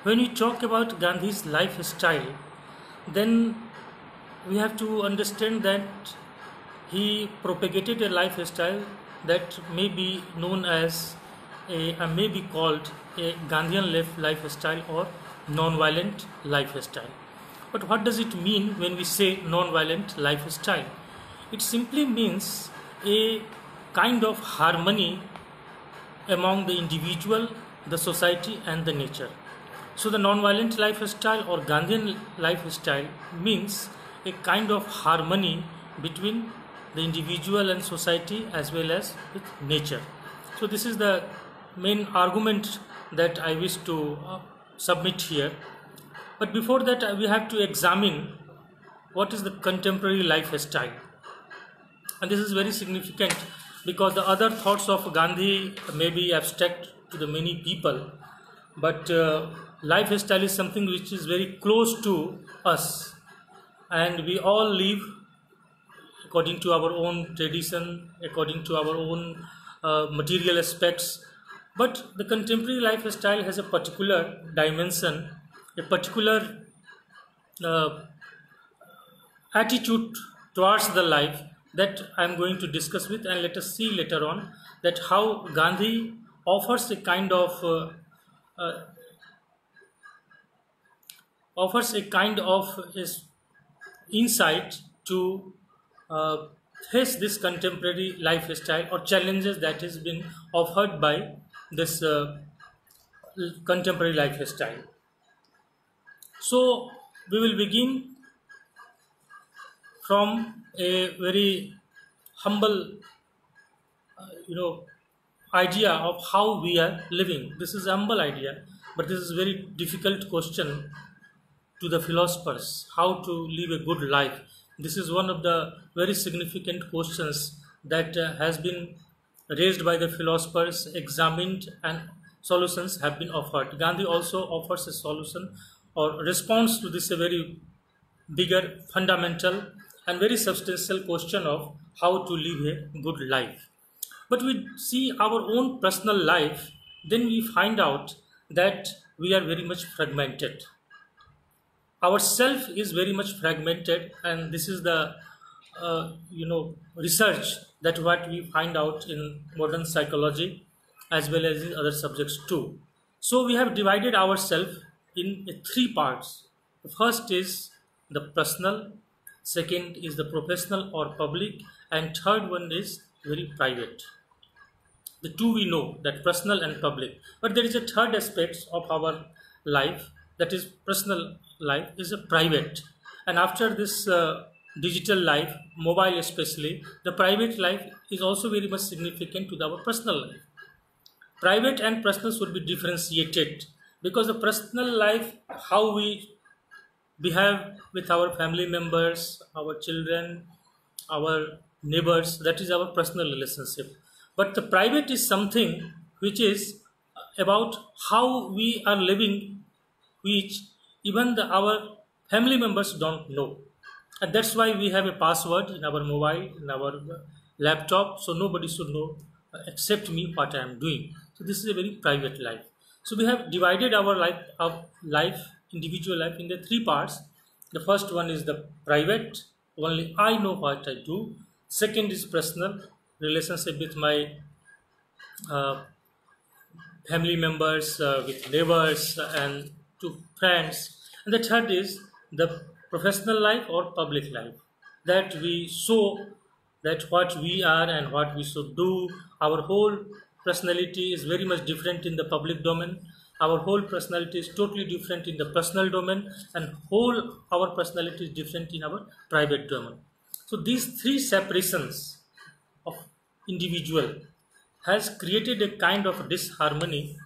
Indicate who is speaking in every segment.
Speaker 1: When we talk about Gandhi's lifestyle, then we have to understand that he propagated a lifestyle that may be known as may be called a Gandhian lifestyle or non-violent lifestyle. But what does it mean when we say non-violent lifestyle? It simply means a kind of harmony among the individual, the society, and the nature. So, the non-violent lifestyle or Gandhian lifestyle means a kind of harmony between the individual and society as well as with nature. So, this is the main argument that I wish to submit here. But before that, we have to examine what is the contemporary lifestyle, and this is very significant because the other thoughts of Gandhi may be abstract to the many people, but lifestyle is something which is very close to us, and we all live according to our own tradition, according to our own material aspects. But the contemporary lifestyle has a particular dimension, a particular uh, attitude towards the life that I am going to discuss with, and let us see later on that how Gandhi offers a kind of uh, his insight to uh, face this contemporary lifestyle or challenges that has been offered by this contemporary lifestyle. So we will begin from a very humble, you know, idea of how we are living. This is a humble idea, but this is a very difficult question to the philosophers, how to live a good life. This is one of the very significant questions that has been raised by the philosophers, examined, and solutions have been offered. Gandhi also offers a solution or response to this a very bigger, fundamental, and very substantial question of how to live a good life. But we see our own personal life, then we find out that we are very much fragmented. Our self is very much fragmented, and this is the research that what we find out in modern psychology as well as in other subjects too. So we have divided ourselves in three parts. The first is the personal, second is the professional or public, and third one is very private. The two we know, that personal and public, but there is a third aspect of our life, that is personal life is a private. And after this digital life, mobile especially, the private life is also very much significant to our personal life. Private and personal should be differentiated because the personal life, how we behave with our family members, our children, our neighbors, that is our personal relationship. But the private is something which is about how we are living, which even our family members don't know. And that's why we have a password in our mobile, in our laptop, so nobody should know except me what I am doing. So this is a very private life. So we have divided our life, individual life, into three parts. The first one is the private, only I know what I do. Second is personal, relationship with my uh, family members, with neighbors, and to friends. And the third is the professional life or public life, that we show that what we are and what we should do. Our whole personality is very much different in the public domain. Our whole personality is totally different in the personal domain, and whole our personality is different in our private domain. So these three separations of individual has created a kind of disharmony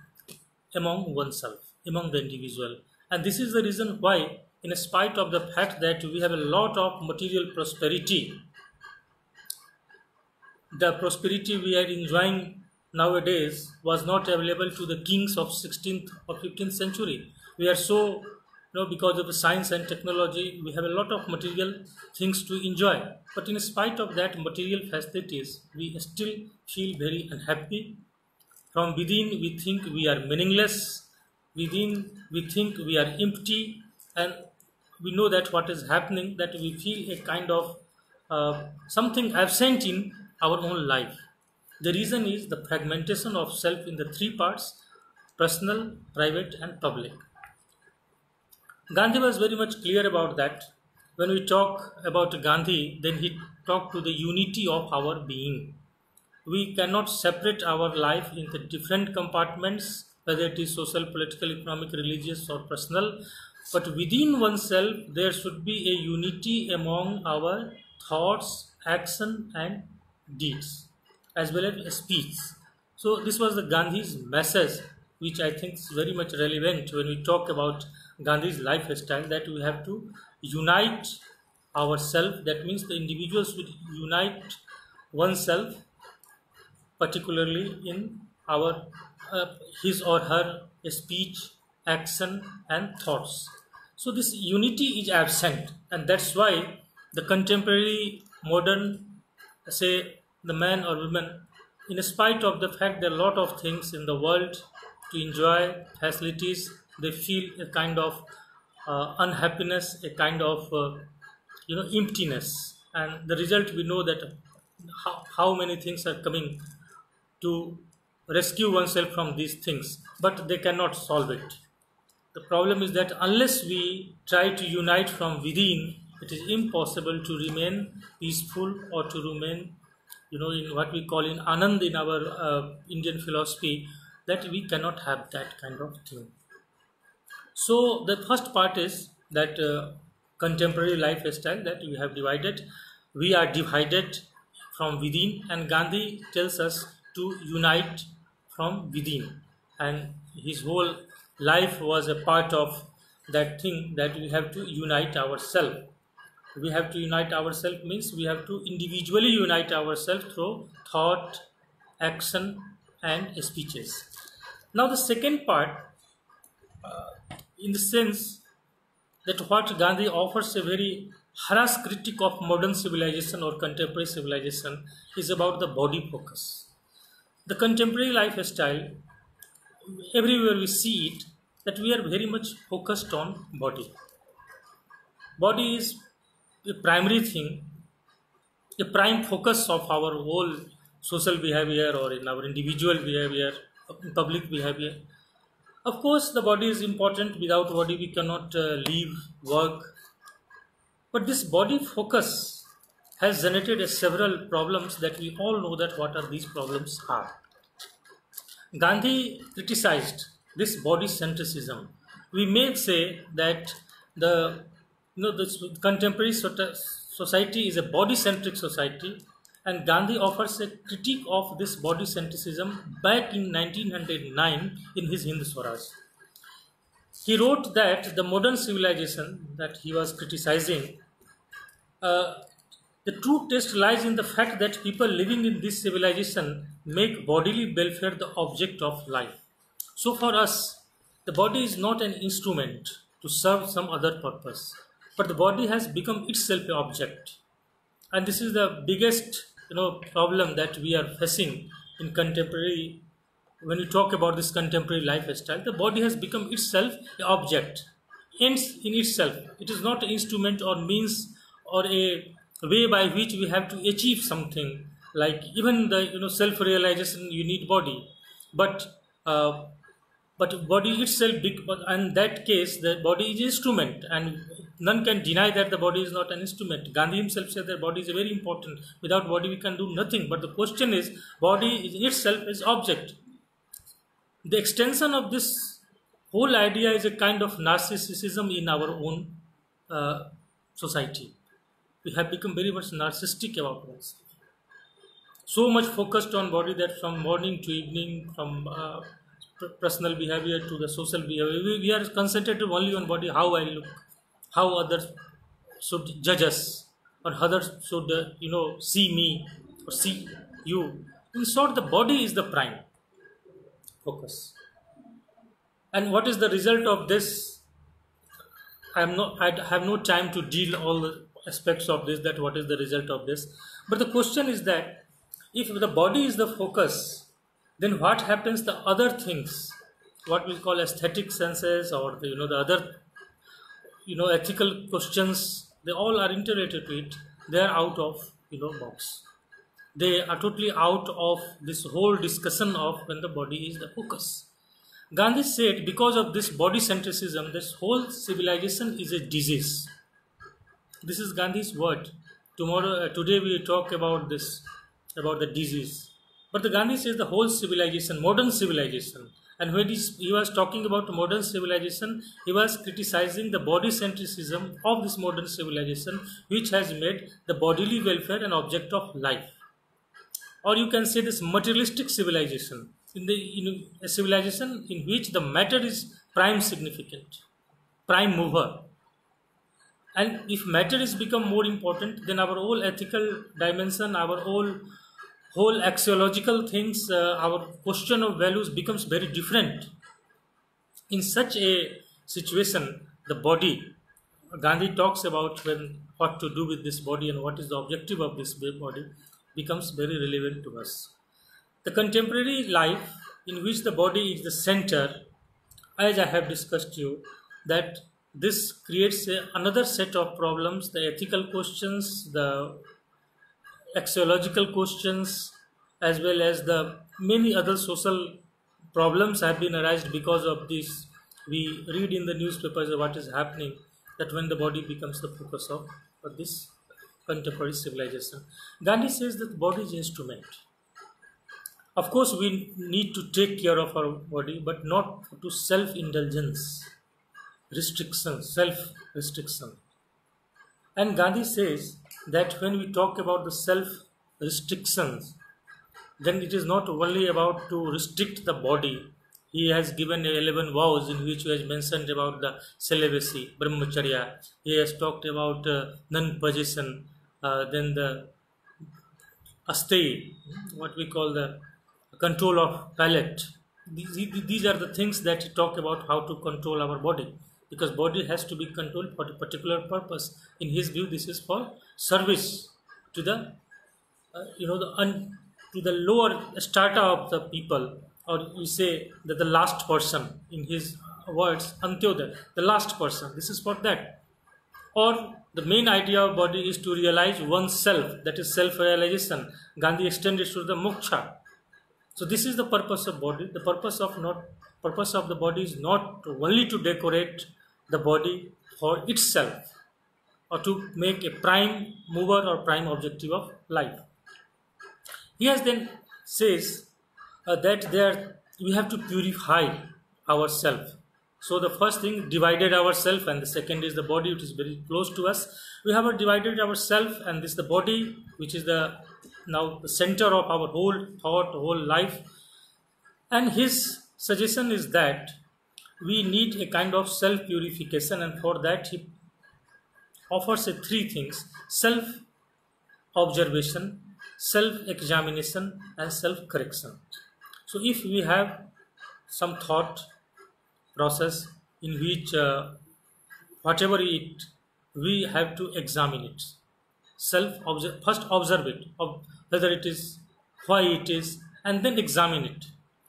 Speaker 1: among oneself, among the individual. And this is the reason why, in spite of the fact that we have a lot of material prosperity, the prosperity we are enjoying nowadays was not available to the kings of 16th or 15th century. We are so, because of the science and technology, we have a lot of material things to enjoy. But in spite of that material facilities, we still feel very unhappy. From within, we think we are meaningless. within we think we are empty, and we know that what is happening, that we feel a kind of something absent in our own life. The reason is the fragmentation of self in the three parts: personal, private, and public. Gandhi was very much clear about that. When we talk about Gandhi, then he talked to the unity of our being. We cannot separate our life into different compartments, whether it is social, political, economic, religious, or personal. But within oneself, there should be a unity among our thoughts, action, and deeds, as well as speech. So this was the Gandhi's message, which I think is very much relevant when we talk about Gandhi's lifestyle. That we have to unite ourselves. That means the individuals should unite oneself, particularly in our his or her speech, action, and thoughts. So this unity is absent, and that's why the contemporary modern, say, the man or woman, in spite of the fact there are a lot of things in the world to enjoy, facilities, they feel a kind of unhappiness, a kind of emptiness, and the result we know that how many things are coming to rescue oneself from these things, but they cannot solve it. The problem is that unless we try to unite from within, it is impossible to remain peaceful or to remain, in what we call in Anand in our Indian philosophy, that we cannot have that kind of thing. So the first part is that contemporary lifestyle that we have divided. We are divided from within, and Gandhi tells us to unite from within. And his whole life was a part of that thing, that we have to unite ourselves. We have to unite ourselves means we have to individually unite ourselves through thought, action, and speeches. Now the second part, in the sense that what Gandhi offers a very harass critique of modern civilization or contemporary civilization, is about the body focus. The contemporary lifestyle, everywhere we see it, that we are very much focused on body. Body is a primary thing, a prime focus of our whole social behavior or in our individual behavior, public behavior. Of course, the body is important. Without body, we cannot live, work. But this body focus has generated several problems that we all know that what are these problems are. Gandhi criticized this body centricism. We may say that this contemporary society is a body centric society, and Gandhi offers a critique of this body centricism back in 1909 in his Hind Swaraj. He wrote that the modern civilization that he was criticizing, the true test lies in the fact that people living in this civilization make bodily welfare the object of life. So for us, the body is not an instrument to serve some other purpose, but the body has become itself an object. And this is the biggest problem that we are facing in contemporary. When we talk about this contemporary lifestyle, the body has become itself an object, ends in itself. It is not an instrument or means or a way by which we have to achieve something. Like even the self-realization, you need body, but body itself, but in that case, the body is instrument, and none can deny that the body is not an instrument. Gandhi himself said that body is very important. Without body, we can do nothing. But the question is, body in itself is object. The extension of this whole idea is a kind of narcissism in our own society. We have become very much narcissistic about ourselves. So much focused on body that from morning to evening, from personal behavior to the social behavior, we are concentrated only on body, how I look, how others should judge us, or others should see me or see you. In short, the body is the prime focus. And what is the result of this? I have no time to deal all the aspects of this, that what is the result of this. But the question is that if the body is the focus, then what happens the other things? what we call aesthetic senses, or the other ethical questions, they all are interrelated to it. They are out of box. They are totally out of this whole discussion of when the body is the focus. Gandhi said because of this body centricism, this whole civilization is a disease. This is Gandhi's word. Today we talk about this, about the disease. But the Gandhi says the whole civilization, modern civilization. And when he was talking about modern civilization, he was criticizing the body centricism of this modern civilization, which has made the bodily welfare an object of life. Or you can say this materialistic civilization, a civilization in which the matter is prime significant, prime mover. And if matter is become more important, then our whole ethical dimension, our whole axiological things, our question of values becomes very different. In such a situation, the body, Gandhi talks about when what to do with this body and what is the objective of this body, becomes very relevant to us. The contemporary life in which the body is the center, as I have discussed you, that this creates another set of problems, the ethical questions, the axiological questions, as well as the many other social problems have been arised because of this. We read in the newspapers of what is happening, that when the body becomes the focus of this contemporary civilization. Gandhi says that the body is instrument. Of course, we need to take care of our body, but not to self-indulgence, restriction, self-restriction. And Gandhi says that when we talk about the self-restrictions, then it is not only about to restrict the body. He has given 11 vows in which he has mentioned about the celibacy, brahmacharya. He has talked about non-possession, then the astay, what we call the control of palate. These are the things that he talk about how to control our body, because body has to be controlled for a particular purpose. In his view, this is for service to the to the lower strata of the people, or we say that the last person, in his words, Antyodaya, the last person. This is for that. Or the main idea of body is to realize oneself, that is self-realization. Gandhi extended to the moksha. So this is the purpose of body. The purpose of the body is not only to decorate the body for itself, or to make a prime mover or prime objective of life. He has then says that we have to purify ourselves. So the first thing, divided ourselves, and the second is the body, which is very close to us. We have divided ourselves, and this is the body, which is now the center of our whole thought, whole life. And his suggestion is that we need a kind of self-purification, and for that he offers three things: self-observation, self-examination, and self-correction. So if we have some thought process in which whatever we have to examine it, first observe it, of whether it is, why it is, and then examine it.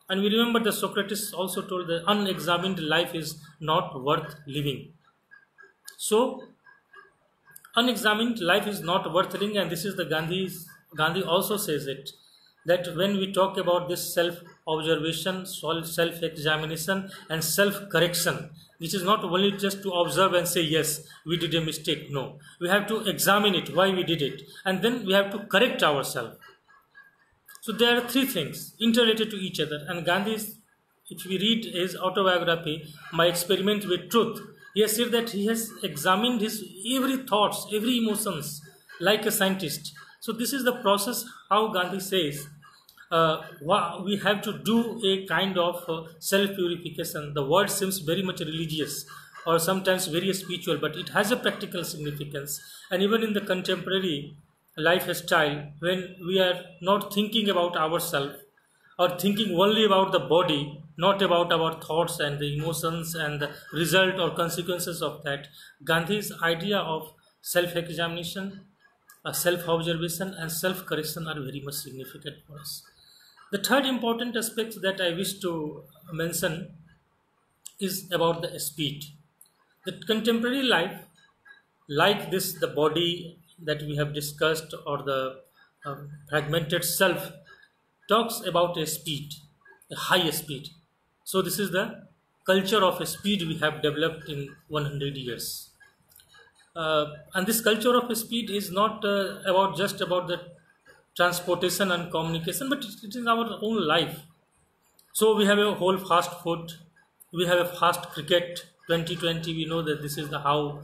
Speaker 1: And we remember that Socrates also told that unexamined life is not worth living. So unexamined life is not worth living, and this is the Gandhi also says it, that when we talk about this self-observation, self-examination, and self-correction, which is not only just to observe and say, yes, we did a mistake. No, we have to examine it, why we did it, and then we have to correct ourselves. So there are three things interrelated to each other. And Gandhi's, if we read his autobiography, My Experiment with Truth, he has said that he has examined his every thoughts, every emotions, like a scientist. So this is the process how Gandhi says we have to do a kind of self-purification. The word seems very much religious or sometimes very spiritual, but it has a practical significance. And even in the contemporary lifestyle, when we are not thinking about ourselves or thinking only about the body, not about our thoughts and the emotions and the result or consequences of that, Gandhi's idea of self-examination, self-observation, and self-correction are very much significant for us. The third important aspect that I wish to mention is about the speed. The contemporary life, like this, the body that we have discussed, or the fragmented self, talks about a speed, a high speed. So this is the culture of a speed we have developed in 100 years. And this culture of speed is not about just about the transportation and communication, but it is our own life. So we have a whole fast food, we have a fast cricket 2020. We know that this is the how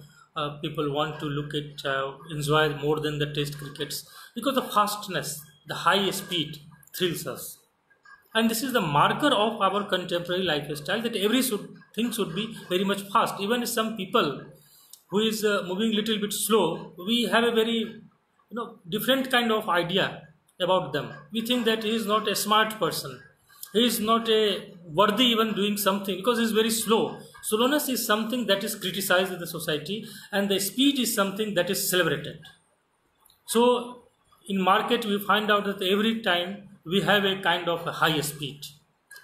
Speaker 1: people want to look at enjoy more than the test crickets, because the fastness, the high speed thrills us. And this is the marker of our contemporary lifestyle, that every thing should be very much fast. Even some people who is moving little bit slow, we have a very different kind of idea about them. We think that he is not a smart person, he is not a worthy even doing something, because he is very slow. Slowness is something that is criticized in the society, and the speed is something that is celebrated. So in market we find out that every time we have a kind of a high speed,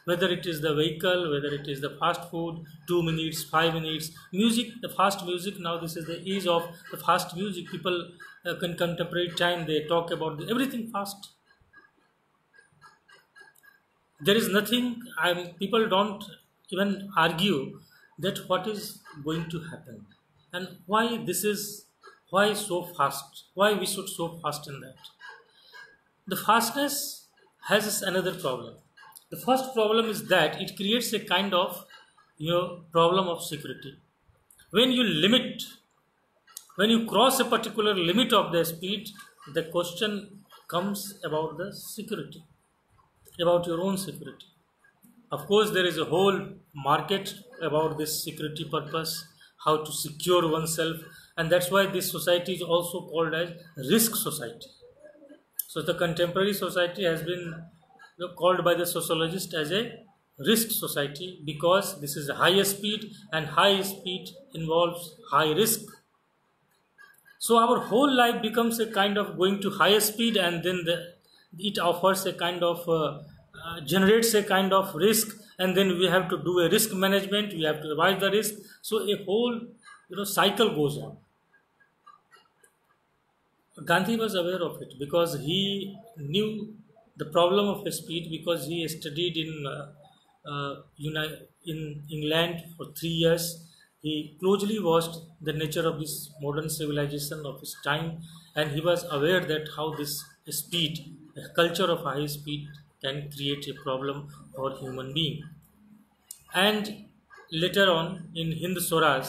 Speaker 1: whether it is the vehicle, whether it is the fast food, 2 minutes, 5 minutes, music, the fast music. Now this is the age of the fast music. People in contemporary time, they talk about everything fast. There is nothing. People don't even argue that what is going to happen and why this is, why so fast, why we should so fast in that. The fastness has another problem. The first problem is that it creates a kind of problem of security. When you limit, when you cross a particular limit of the speed, the question comes about the security, about your own security. Of course, there is a whole market about this security purpose, how to secure oneself, and that's why this society is also called as risk society. So the contemporary society has been called by the sociologist as a risk society, because this is a high speed, and high speed involves high risk. So our whole life becomes a kind of going to higher speed, and then it offers a kind of generates a kind of risk, and then we have to do a risk management, we have to avoid the risk. So a whole cycle goes on. Gandhi was aware of it, because he knew the problem of speed, because he studied in England for 3 years. He closely watched the nature of this modern civilization of his time, and he was aware that how this speed, a culture of high speed, can create a problem for human being. And later on in Hind Swaraj,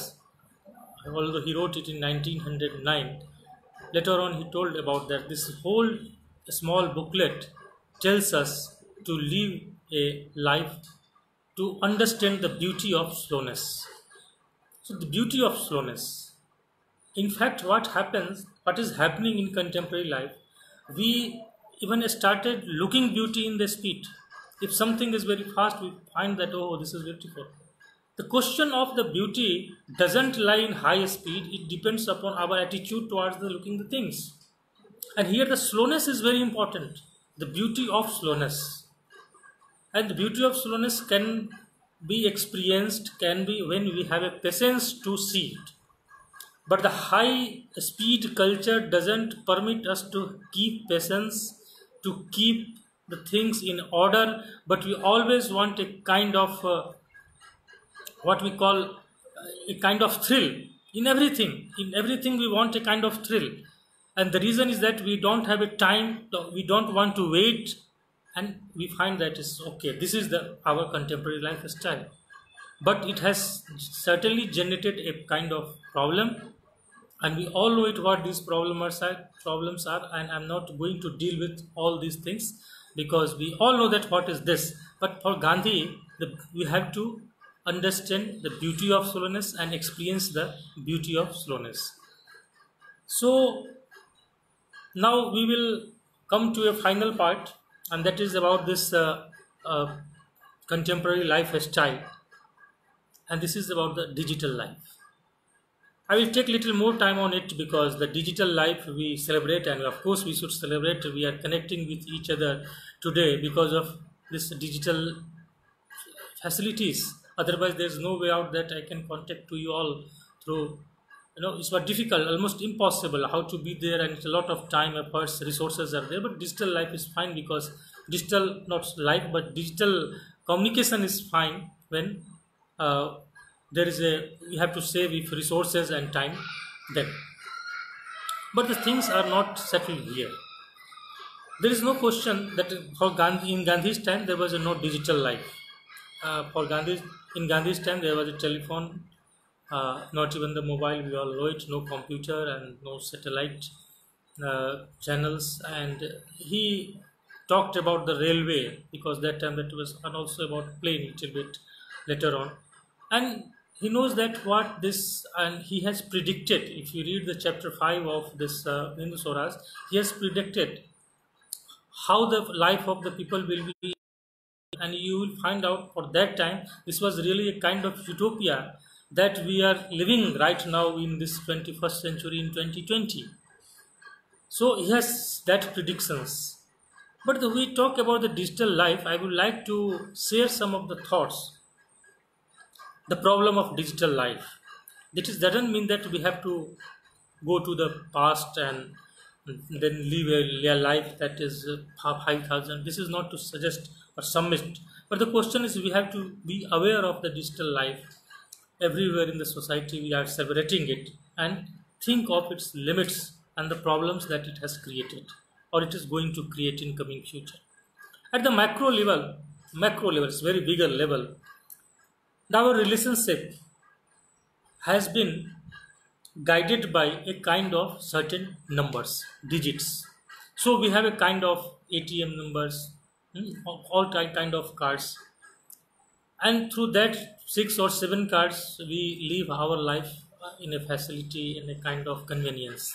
Speaker 1: although he wrote it in 1909, later on he told about that this whole small booklet tells us to live a life to understand the beauty of slowness. So the beauty of slowness. In fact, what is happening in contemporary life, we even started looking beauty in the speed. If something is very fast, we find that, oh, this is beautiful. The question of the beauty doesn't lie in high speed, it depends upon our attitude towards the looking the things. And here the slowness is very important, the beauty of slowness. And the beauty of slowness can be experienced, can be when we have a patience to see it. But the high speed culture doesn't permit us to keep patience, to keep the things in order, but we always want a kind of what we call a kind of thrill in everything. In everything we want a kind of thrill, and the reason is that we don't have a time, we don't want to wait, and we find that is okay. This is our contemporary lifestyle, but it has certainly generated a kind of problem, and we all know it what these problems are, and I'm not going to deal with all these things, because we all know that what is this. But for Gandhi, we have to understand the beauty of slowness and experience the beauty of slowness. So now we will come to a final part, and that is about this contemporary lifestyle, and this is about the digital life. I will take little more time on it, because the digital life we celebrate, and of course we should celebrate. We are connecting with each other today because of this digital facilities, Otherwise, there's no way out that I can contact to you all through. It's very difficult, almost impossible how to be there, and it's a lot of time, efforts, resources are there. But digital life is fine because digital, not life, but digital communication is fine when uh, there is a you have to save if resources and time then. But the things are not settled here. There is no question that for Gandhi in Gandhi's time there was a no digital life. For Gandhi in Gandhi's time there was a telephone, not even the mobile. We all know it. No computer and no satellite channels. And he talked about the railway because that time that was, and also about plane little bit later on. And he knows that what this, and he has predicted. If you read the chapter 5 of this Hindu Swaraj, he has predicted how the life of the people will be, and you will find out for that time this was really a kind of utopia that we are living right now in this 21st century in 2020. So he has that predictions. But when we talk about the digital life, I would like to share some of the thoughts. The problem of digital life, that is doesn't mean that we have to go to the past and then live a life that is 5,000. This is not to suggest or submit, but the question is we have to be aware of the digital life. Everywhere in the society we are celebrating it, and think of its limits and the problems that it has created or it is going to create in coming future. At the macro level, it's very bigger level. Our relationship has been guided by a kind of certain numbers, digits. So we have a kind of ATM numbers, all kind of cards, and through that 6 or 7 cards we live our life in a facility, in a kind of convenience.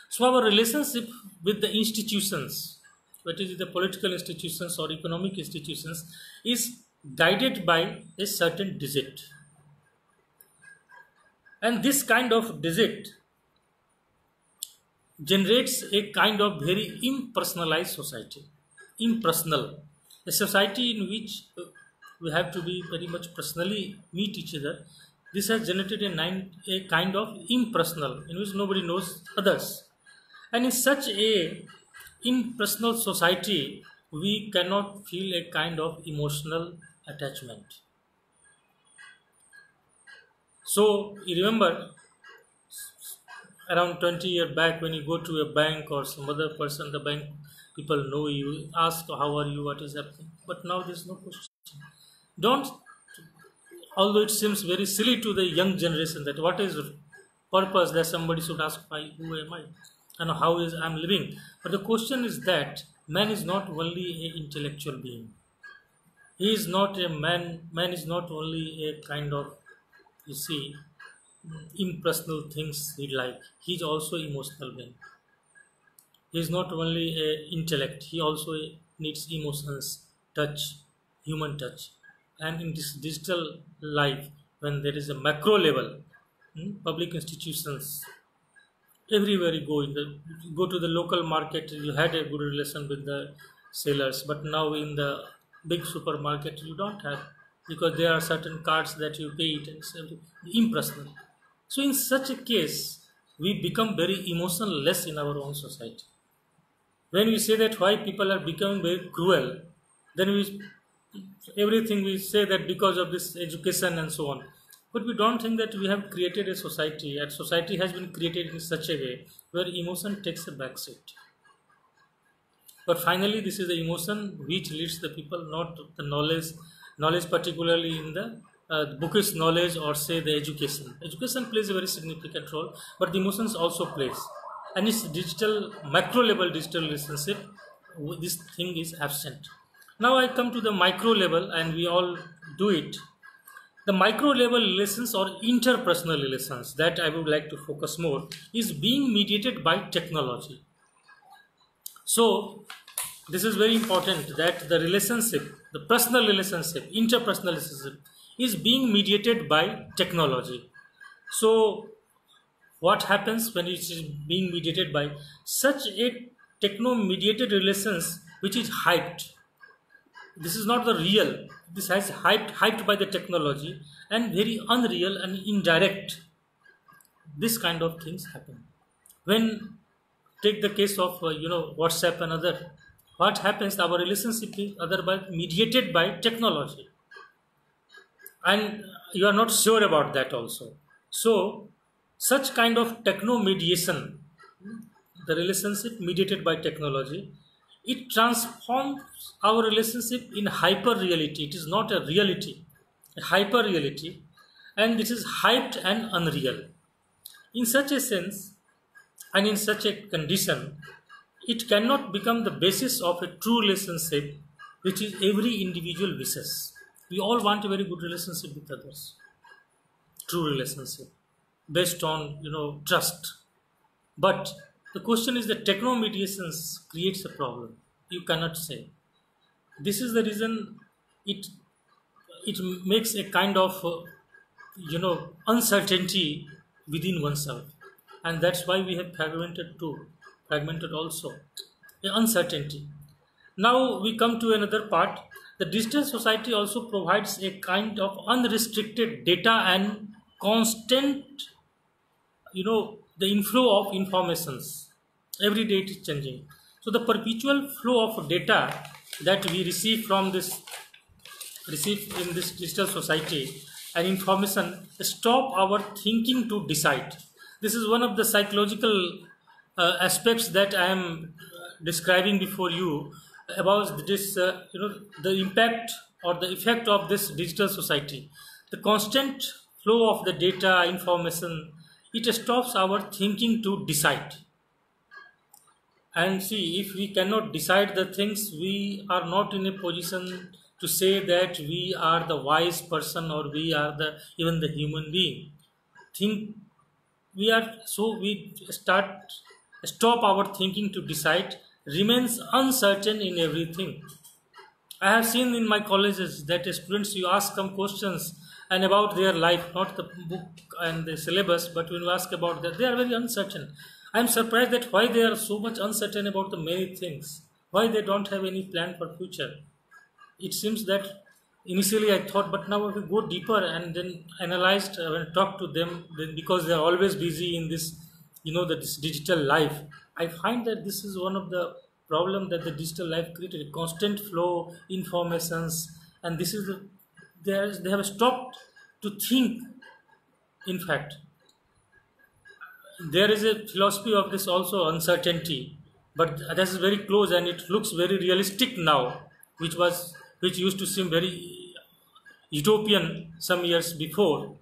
Speaker 1: So our relationship with the institutions, whether it is the political institutions or economic institutions, is guided by a certain digit. And this kind of digit generates a kind of very impersonalized society. Impersonal. A society in which we have to be very much personally meet each other. This has generated a kind of impersonal in which nobody knows others. And in such a impersonal society, we cannot feel a kind of emotional attachment. So you remember around 20 years back when you go to a bank or some other person, the bank people know you, ask how are you, what is happening. But now there's no question. Don't, although it seems very silly to the young generation that what is purpose that somebody should ask why, who am I and how is I'm living. But the question is that man is not only an intellectual being. He is not a man is not only a kind of, you see, impersonal things he like. He is also emotional being. He is not only a intellect, he also needs emotions, touch, human touch. And in this digital life, when there is a macro level, public institutions, everywhere you go, you go to the local market, you had a good relation with the sellers, but now in the big supermarket you don't have, because there are certain cards that you pay it and it's impersonal. So in such a case, we become very emotionless in our own society. When we say that why people are becoming very cruel, then we everything we say that because of this education and so on. But we don't think that we have created a society, and society has been created in such a way where emotion takes a backseat. But finally, this is the emotion which leads the people, not the knowledge particularly in the bookish knowledge or say the education. Education plays a very significant role, but the emotions also plays. And it's digital, macro level digital relationship, this thing is absent. Now I come to the micro level, and we all do it. The micro level relations or interpersonal relations that I would like to focus more is being mediated by technology. So this is very important that the relationship, the personal relationship, interpersonal relationship is being mediated by technology. So what happens when it is being mediated by such a techno mediated relations which is hyped, This is not the real. This has hyped by the technology and very unreal and indirect. This kind of things happen. When take the case of WhatsApp and other, what happens? Our relationship is otherwise mediated by technology, and you are not sure about that also. So, such kind of techno mediation, the relationship mediated by technology, it transforms our relationship in hyper reality. It is not a reality, a hyper reality, and this is hyped and unreal. In such a sense, and in such a condition, it cannot become the basis of a true relationship, which is every individual wishes. We all want a very good relationship with others, true relationship, based on trust. But the question is that techno mediations creates a problem. You cannot say. This is the reason it it makes a kind of uncertainty within oneself, and that's why we have fragmented too, fragmented also, the uncertainty. Now we come to another part. The digital society also provides a kind of unrestricted data and constant, the inflow of informations. Every day it is changing. So the perpetual flow of data that we receive in this digital society and information stop our thinking to decide. This is one of the psychological aspects that I am describing before you about this, the impact or the effect of this digital society. The constant flow of the data, information, it stops our thinking to decide. And see, if we cannot decide the things, we are not in a position to say that we are the wise person or we are the even the human being. Think we are so we stop our thinking to decide, remains uncertain in everything. I have seen in my colleges that students, you ask some questions and about their life, not the book and the syllabus, but when you ask about that, they are very uncertain. I am surprised that why they are so much uncertain about the many things. Why they don't have any plan for future. It seems that initially I thought, but now if we go deeper and then analyzed and talk to them, then because they are always busy in this, this digital life, I find that this is one of the problem that the digital life created: constant flow, informations, and this is they have stopped to think. In fact, there is a philosophy of this also uncertainty, but that is very close and it looks very realistic now, which used to seem very utopian some years before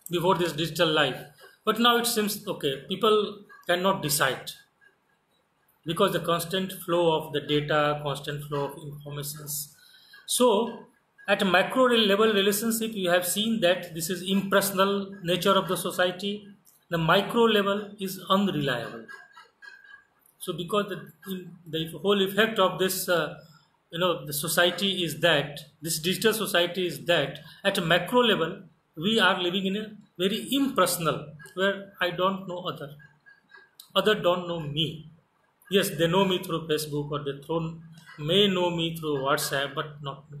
Speaker 1: this digital life. But now it seems okay, people cannot decide because the constant flow of the data, constant flow of informations. So at a macro level relationship, you have seen that this is impersonal nature of the society. The micro level is unreliable. So because the whole effect of this, the society is that this digital society is that at a macro level we are living in a very impersonal, where I don't know other don't know me. Yes, they know me through Facebook or may know me through WhatsApp, but not me.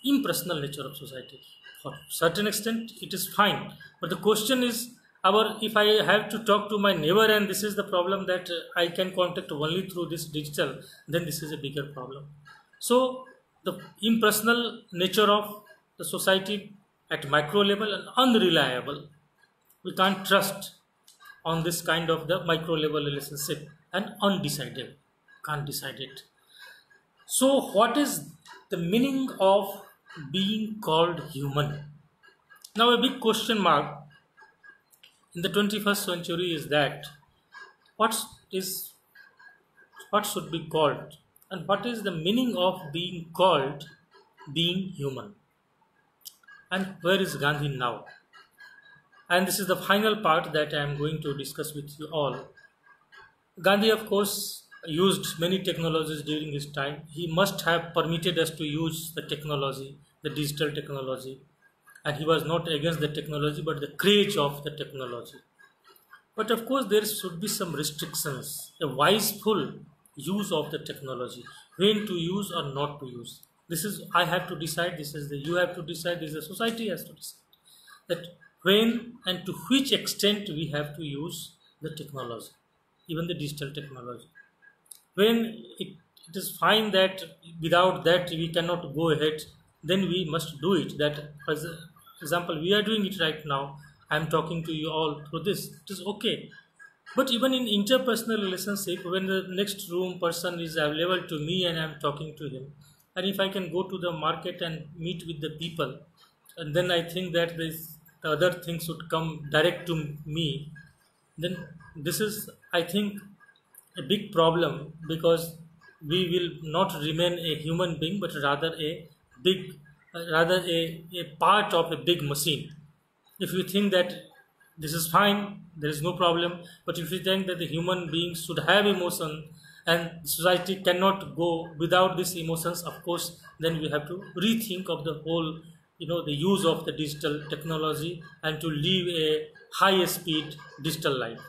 Speaker 1: Impersonal nature of society. For certain extent, it is fine. But the question is, if I have to talk to my neighbor and this is the problem that I can contact only through this digital, then this is a bigger problem. So the impersonal nature of the society at micro level and unreliable. We can't trust on this kind of the micro level relationship and undecided. Can't decide it. So what is the meaning of being called human? Now a big question mark in the 21st century is that what is what should be called, and what is the meaning of being called being human, and where is Gandhi now? And this is the final part that I am going to discuss with you all. Gandhi, of course, used many technologies during his time. He must have permitted us to use the technology, the digital technology, and he was not against the technology but the craze of the technology. But of course, there should be some restrictions, a wiseful use of the technology, when to use or not to use. This is I have to decide. This is the you have to decide. This is the society has to decide that when and to which extent we have to use the technology, even the digital technology. When it is fine that without that we cannot go ahead, then we must do it. That, for example, we are doing it right now. I am talking to you all through this. It is okay. But even in interpersonal relationship, when the next room person is available to me and I'm talking to him, and if I can go to the market and meet with the people, and then I think that the other things would come direct to me, then this is, I think, a big problem, because we will not remain a human being but rather a big rather a part of a big machine. If you think that this is fine, there is no problem. But if you think that the human beings should have emotion and society cannot go without these emotions, of course, then we have to rethink of the whole, the use of the digital technology and to live a high speed digital life.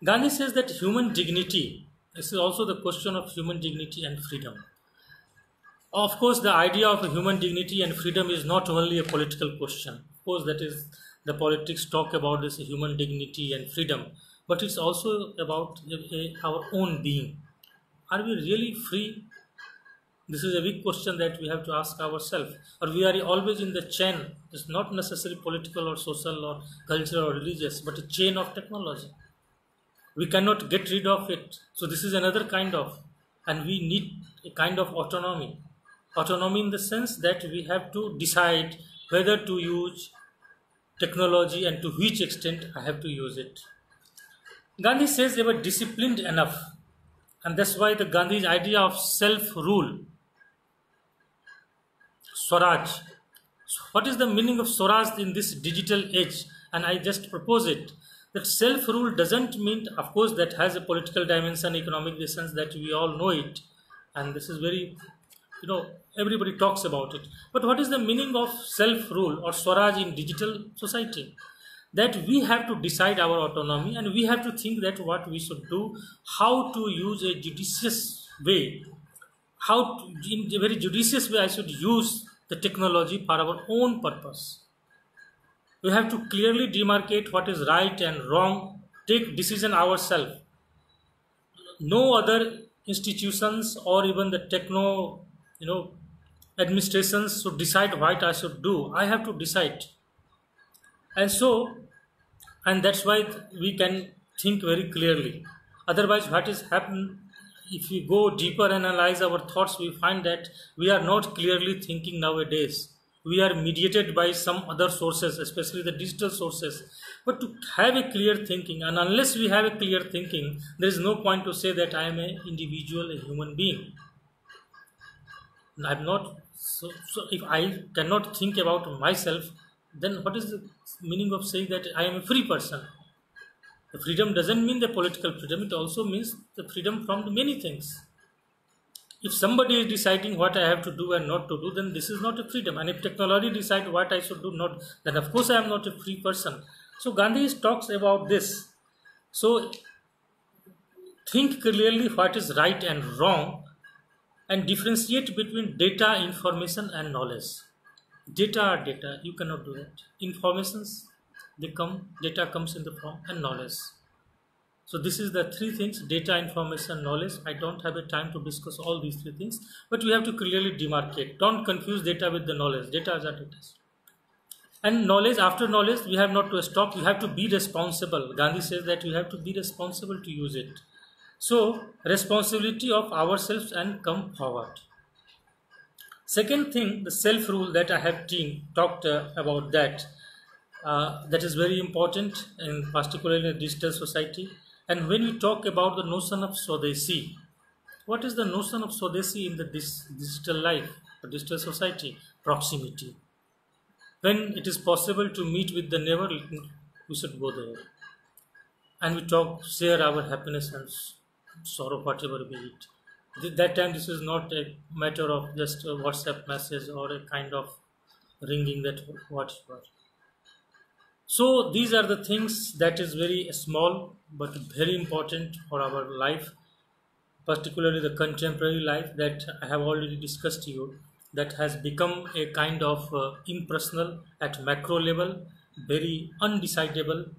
Speaker 1: Gandhi says that human dignity, this is also the question of human dignity and freedom. Of course, the idea of human dignity and freedom is not only a political question. Of course, that is the politics talk about this human dignity and freedom, but it's also about our own being. Are we really free? This is a big question that we have to ask ourselves. Or we are always in the chain. It's not necessarily political or social or cultural or religious, but a chain of technology. We cannot get rid of it. So this is another kind of, and we need a kind of autonomy. Autonomy in the sense that we have to decide whether to use technology and to which extent I have to use it. Gandhi says they were disciplined enough, and that's why the Gandhi's idea of self-rule, Swaraj. What is the meaning of Swaraj in this digital age? And I just propose it. That self-rule doesn't mean, of course, that has a political dimension, economic dimensions, that we all know it, and this is very, everybody talks about it. But what is the meaning of self-rule or Swaraj in digital society? That we have to decide our autonomy and we have to think that what we should do, how to use a judicious way, in a very judicious way I should use the technology for our own purpose. We have to clearly demarcate what is right and wrong, take decision ourselves. No other institutions or even the administrations should decide what I should do. I have to decide. And so, and that's why we can think very clearly. Otherwise, what is happening, if we go deeper and analyze our thoughts, we find that we are not clearly thinking nowadays. We are mediated by some other sources, especially the digital sources. But to have a clear thinking, and unless we have a clear thinking, there is no point to say that I am an individual, a human being. I'm not. So if I cannot think about myself, then what is the meaning of saying that I am a free person? The freedom doesn't mean the political freedom, it also means the freedom from many things. If somebody is deciding what I have to do and not to do, then this is not a freedom. And if technology decides what I should do, not, then of course I am not a free person. So Gandhi talks about this. So think clearly what is right and wrong and differentiate between data, information and knowledge. Data are data, you cannot do that. Informations, data comes in the form and knowledge. So this is the three things: data, information, knowledge. I don't have a time to discuss all these three things, but we have to clearly demarcate. Don't confuse data with the knowledge. Data are data. And knowledge, after knowledge, we have not to stop. We have to be responsible. Gandhi says that we have to be responsible to use it. So responsibility of ourselves and come forward. Second thing, the self-rule that I have talked about that. That is very important, in particularly in a digital society. And when we talk about the notion of Swadeshi, what is the notion of Swadeshi in this digital life, the digital society? Proximity. When it is possible to meet with the neighbor, we should go there. And we share our happiness and sorrow, whatever be it. At that time, this is not a matter of just a WhatsApp message or a kind of ringing that whatever. So these are the things that is very small but very important for our life. particularly the contemporary life that I have already discussed to you, that has become a kind of impersonal at macro level, very undecidable,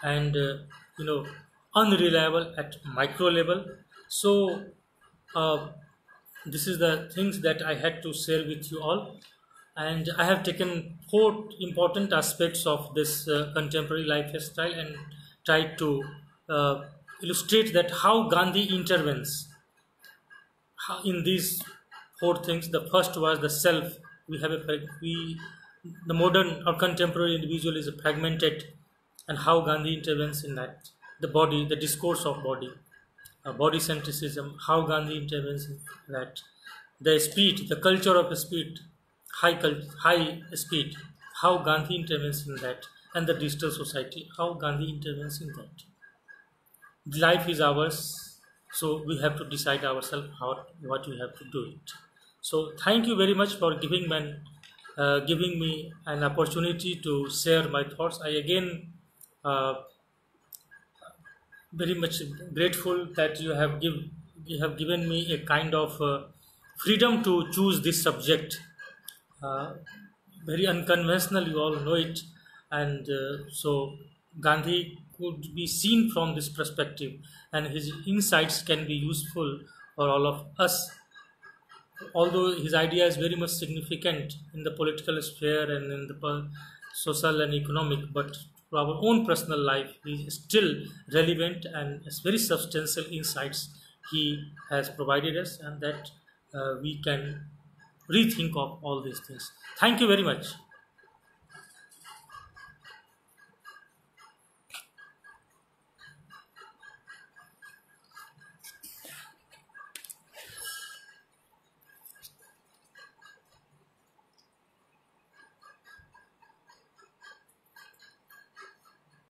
Speaker 1: and you know unreliable at micro level. So uh, this is the things that I had to share with you all, and I have taken four important aspects of this contemporary lifestyle and tried to uh, illustrate that how Gandhi intervenes in these four things. The first was the self. We have a we the modern or contemporary individual is fragmented, and how Gandhi intervenes in that. The body, the discourse of body, body centricism, how Gandhi intervenes in that. The speed, the culture of speed, high speed, how Gandhi intervenes in that. And the digital society, how Gandhi intervenes in that. Life is ours, so we have to decide ourselves how what we have to do it. So thank you very much for giving me an opportunity to share my thoughts. I again uh, very much grateful that you have given me a kind of freedom to choose this subject. uh, Very unconventional, you all know it, and so Gandhi could be seen from this perspective, and his insights can be useful for all of us. Although his idea is very much significant in the political sphere and in the social and economic, but for our own personal life, he is still relevant, and it's very substantial insights he has provided us, and that we can rethink of all these things. Thank you very much.